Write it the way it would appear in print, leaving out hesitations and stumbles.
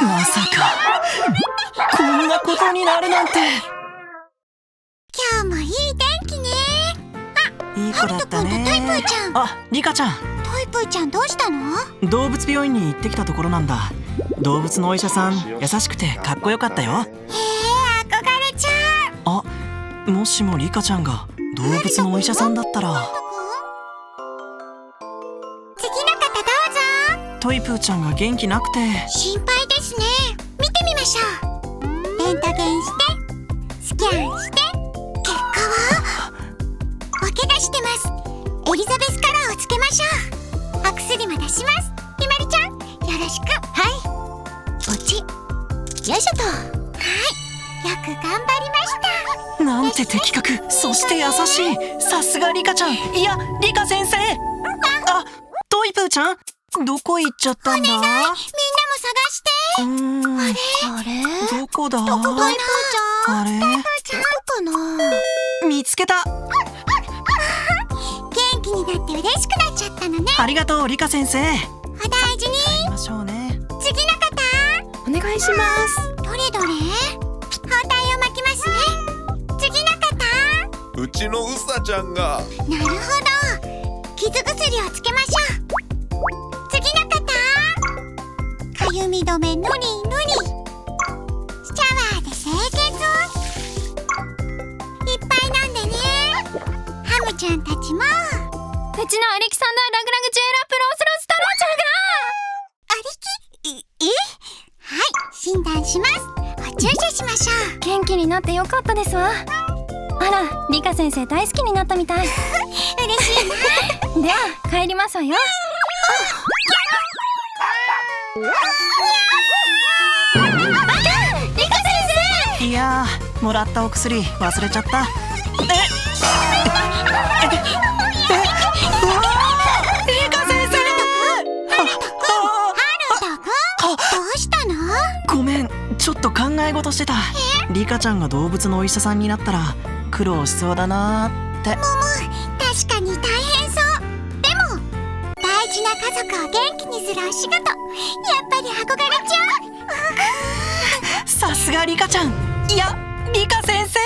まさかこんなことになるなんて。今日もいい天気ね。いい子だったね。トイプーちゃん。あ、リカちゃん。トイプーちゃんどうしたの？動物病院に行ってきたところなんだ。動物のお医者さん優しくてかっこよかったよ。憧れちゃう。あ、もしもリカちゃんが動物のお医者さんだったら。次の方どうぞ。トイプーちゃんが元気なくて心配ですね。見てみましょう。レントゲンしてスキャンして、結果はお怪我してます。エリザベスカラーをつけましょう。お薬も出します。ひまりちゃんよろしく。はい、ポチよいしょと。はい、よく頑張りました。なんて的確、そして優しい。さすがリカちゃん、いやリカ先生。あ、トイプーちゃんどこ行っちゃったんだ？みんなも探して。あれどこだ？トイプーちゃん。あれ？どこかな？見つけた。元気になって嬉しくなっちゃったのね。ありがとうリカ先生。お大事に。帰りましょうね。次の方お願いします。どれどれ？包帯を巻きますね。次の方。うちのうさちゃんが。なるほど、傷薬をつけましょう。次の方。かゆみ止めのりのり。シャワーで清潔を。いっぱい飲んでね。ハムちゃんたちも。うちのアレキサンダー・ラグラグ・ジュエラ・プロストローチャーがはい、診断します。お注射しましょう。元気になってよかったですわ。あら、リカ先生大好きになったみたい。嬉しいな。では帰りますわよ。リカ先生。いやー、もらったお薬忘れちゃった。リカ先生。ハルトくん、どうしたの？ごめん、ちょっと考え事してた。リカちゃんが動物のお医者さんになったら苦労しそうだなーって。確かに大変そう。でも大事な家族を元気にするお仕事、やっぱり憧れちゃう。さすがリカちゃん、いやリカ先生。